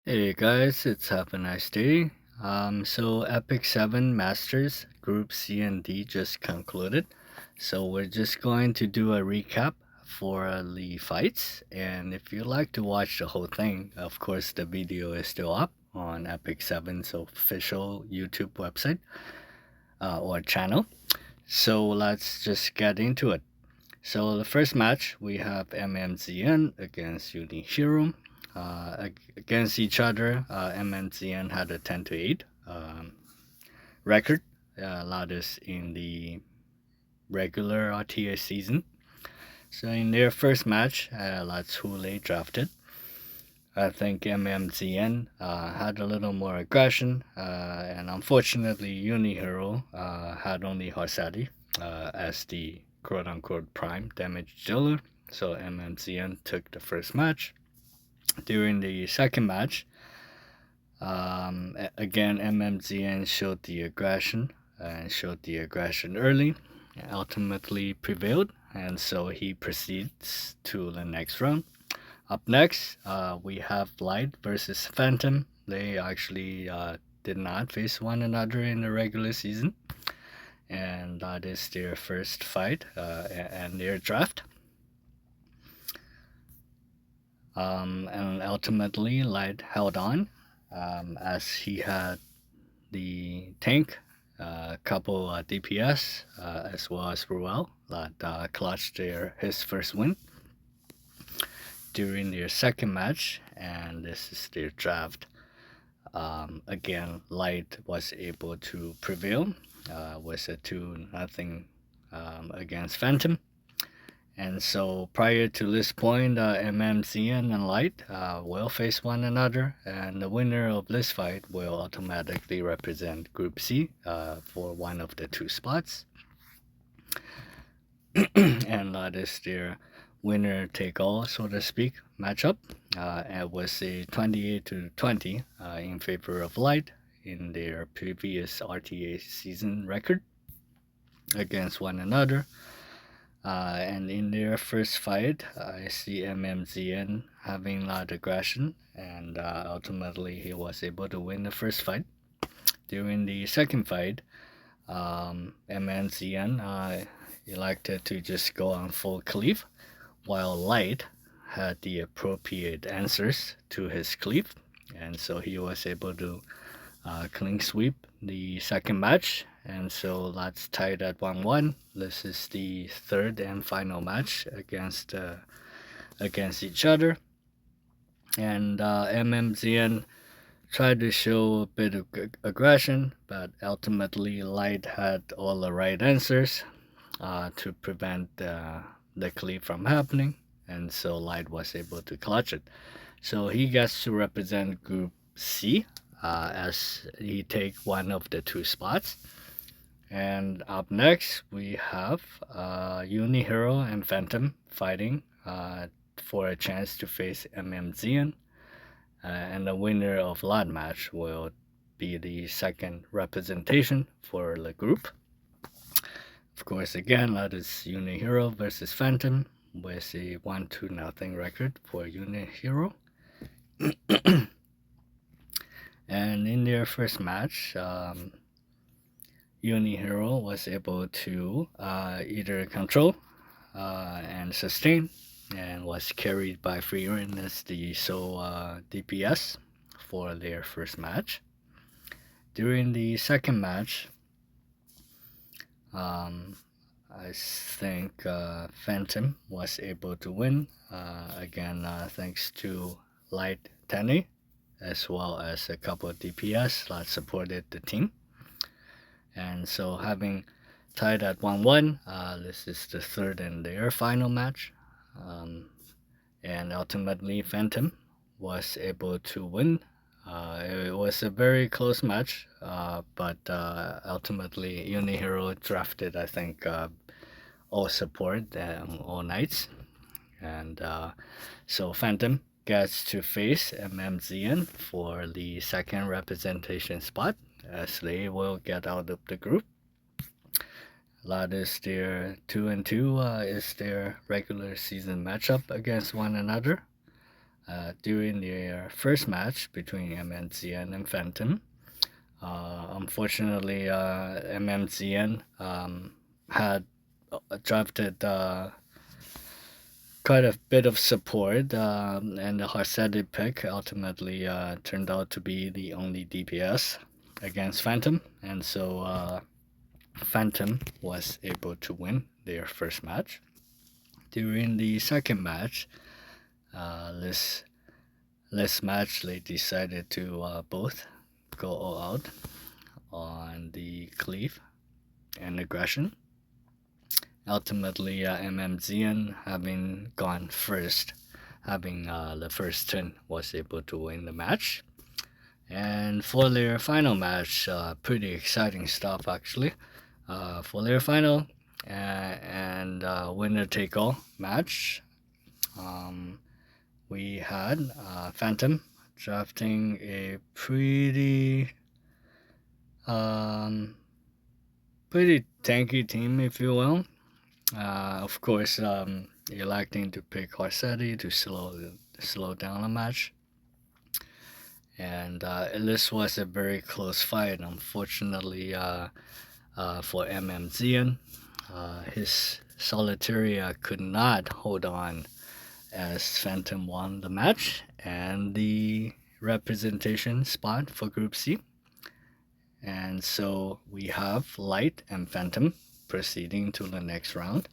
Hey guys, it's Have a Nice Day. So Epic 7 Masters Group C and D just concluded. So we're just going to do a recap for the fights. And if you'd like to watch the whole thing, of course the video is still up on Epic 7's official YouTube website or channel. So let's just get into it. So the first match we have MMZN against Unihiro. Against each other, MMZN had a 10-8 record, loudest in the regular RTA season. So in their first match, that's who they drafted. I think MMZN had a little more aggression, and unfortunately, Unihiro had only Harsadi as the quote-unquote prime damage dealer. So MMZN took the first match. During the second match, again MMZN showed the aggression and showed the aggression early, and ultimately prevailed, and so he proceeds to the next round. Up next, we have Light versus Phantom. They actually did not face one another in the regular season, and that is their first fight and their draft. And ultimately, Light held on as he had the tank, couple DPS, as well as Ruel that clutched his first win during their second match, and this is their draft. Again, Light was able to prevail with a 2-0 against Phantom. And so prior to this point, MMCN and Light will face one another, and the winner of this fight will automatically represent Group C for one of the two spots. And that is their winner-take-all, so to speak, matchup. It was a 28-20 in favor of Light in their previous RTA season record against one another. And in their first fight, I see MMZN having a lot of aggression, and ultimately he was able to win the first fight. During the second fight, MMZN elected to just go on full cleave, while Light had the appropriate answers to his cleave, and so he was able to clean sweep the second match, and so that's tied at 1-1. This is the third and final match against each other, and MMZN tried to show a bit of aggression, but ultimately Light had all the right answers to prevent the cleave from happening, and so Light was able to clutch it. So he gets to represent Group C as he take one of the two spots. And up next, we have Unihiro and Phantom fighting for a chance to face MMZN. And the winner of that match will be the second representation for the group. Of course, again, that is Unihiro versus Phantom with a 1-0 record for Unihiro. And in their first match, Unihiro was able to either control and sustain, and was carried by Freerin as the sole DPS for their first match. During the second match, I think Phantom was able to win, again thanks to Light Tenny, as well as a couple of DPS that supported the team. And so having tied at 1-1, this is the third and their final match. And ultimately Phantom was able to win. It was a very close match, but ultimately Unihiro drafted, I think, all support all nights. And so Phantom gets to face MMZN for the second representation spot, as they will get out of the group. That is their 2-2 is their regular season matchup against one another. during their first match between MMZN and Phantom. Unfortunately, MMZN had drafted quite a bit of support, and the Harsedi pick ultimately turned out to be the only DPS against Phantom, and so Phantom was able to win their first match. During the second match, this match they decided to both go all out on the cleave and aggression. Ultimately, MMZN having gone first, having the first turn, was able to win the match. And for their final match, pretty exciting stuff actually. For their final and winner take all match, we had Phantom drafting a um, pretty tanky team, if you will. Of course, electing to pick Harsedi to slow down the match. And this was a very close fight. Unfortunately, for MMZN, his Solitaria could not hold on as Phantom won the match and the representation spot for Group C. And so we have Light and Phantom proceeding to the next round.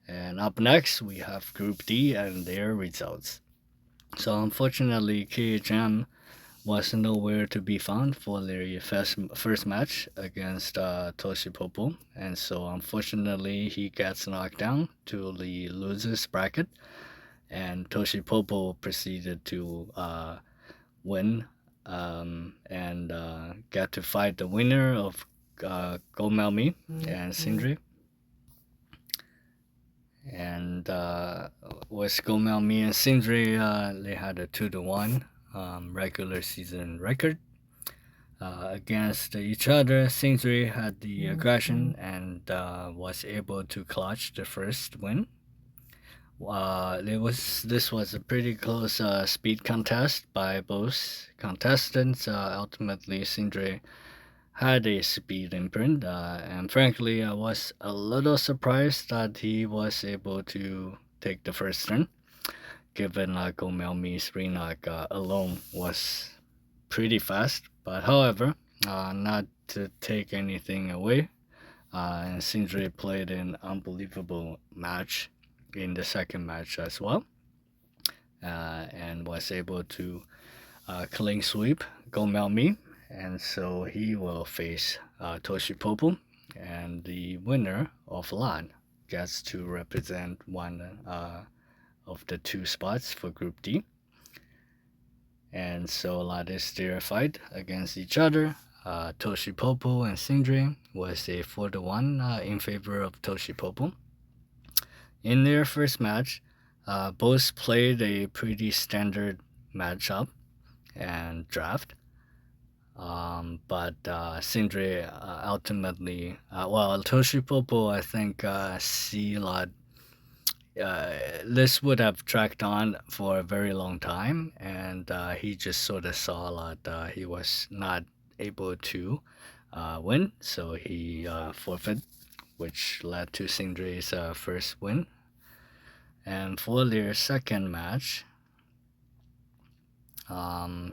And up next, we have Group D and their results. So unfortunately, KHM was nowhere to be found for their first match against Toshipopo. And so unfortunately, he gets knocked down to the losers bracket. And Toshipopo proceeded to win and get to fight the winner of Gomelmi and Sindri. And with Gomelmi and Sindri, they had a 2-1 regular season record. Against each other, Sindri had the aggression and was able to clutch the first win. This was a pretty close speed contest by both contestants. Ultimately, Sindri had a speed imprint, and frankly, I was a little surprised that he was able to take the first turn, given Gomelmi's Renak alone was pretty fast. But however, not to take anything away, and Sindri played an unbelievable match in the second match as well, and was able to clean sweep Gomelmi, and so he will face Toshipopo, and the winner of LAN gets to represent one of the two spots for Group D. And so that is their fight against each other. Toshipopo and Sindri was a 4-1 in favor of Toshipopo. In their first match, both played a pretty standard matchup and draft. But Sindri ultimately, Toshipopo, I think, C-Lot, this would have tracked on for a very long time, and he just sort of saw that he was not able to win, so he forfeit, which led to Sindri's first win. And for their second match,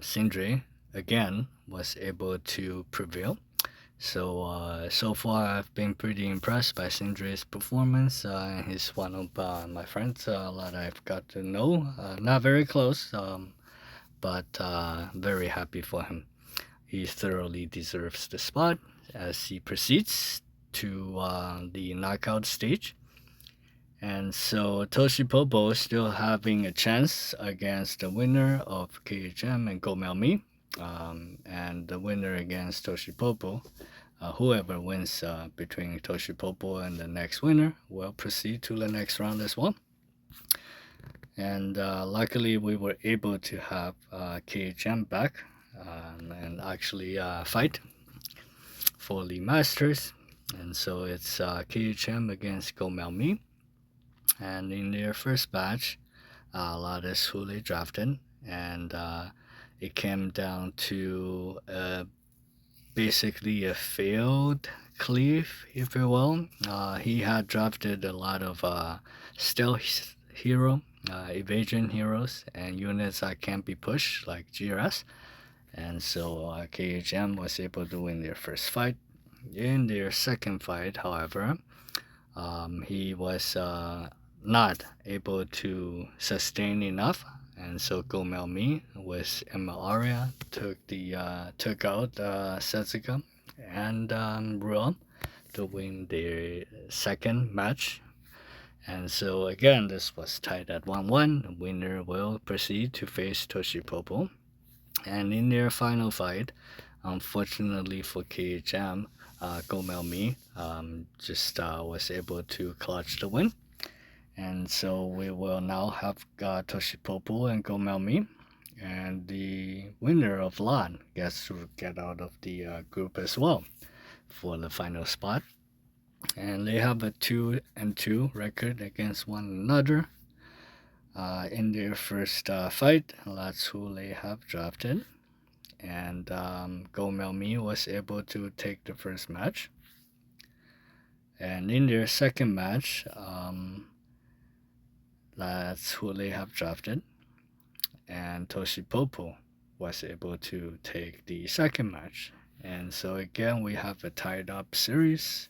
Sindri again was able to prevail. So far I've been pretty impressed by Sindri's performance. He's one of my friends that I've got to know. Not very close, but very happy for him. He thoroughly deserves the spot as he proceeds to the knockout stage. And so Toshipopo still having a chance against the winner of KHM and Gomelmi, and the winner against Toshipopo. Whoever wins between Toshipopo and the next winner will proceed to the next round as well. And luckily, we were able to have KHM back and actually fight for the Masters. And so it's KHM against Gomelmi. And in their first batch, that is who they drafted. and it came down to basically a failed cleave, if you will. He had drafted a lot of stealth hero, evasion heroes, and units that can't be pushed, like GRS. And so KHM was able to win their first fight. In their second fight, however, he was not able to sustain enough, and so Gomel Mi with Emma Aria took out Setsuka and Ruel to win their second match. And so again, this was tied at 1-1. The winner will proceed to face Toshipopo. And in their final fight, unfortunately for KHM, Gomel Mi just was able to clutch the win. And so we will now have Toshipopo and Gomel Mi. And the winner of LAN gets to get out of the group as well for the final spot. And they have a 2-2 record against one another. In their first fight, that's who they have drafted. And Gomel Mi was able to take the first match. And in their second match, that's who they have drafted. And Toshipopo was able to take the second match. And so again, we have a tied up series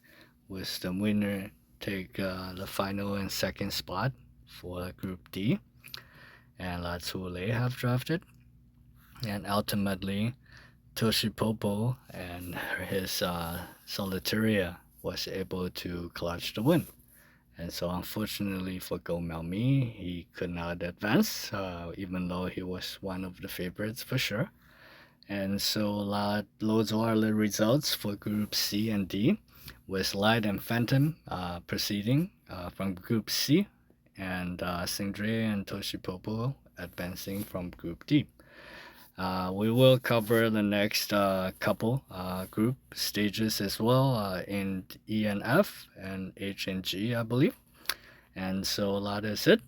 with the winner take the final and second spot for Group D. And that's who they have drafted. And ultimately, Toshipopo and his Solitaria was able to clutch the win. And so unfortunately for Gomel Mi, he could not advance, even though he was one of the favorites for sure. And so those are the results for Group C and D, with Light and Phantom proceeding from Group C, and Singdre and Toshipopo advancing from Group D. We will cover the next couple group stages as well in E and F and H and G, I believe. And so that is it.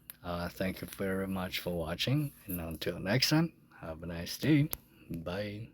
Thank you very much for watching, and until next time, have a nice day. Bye.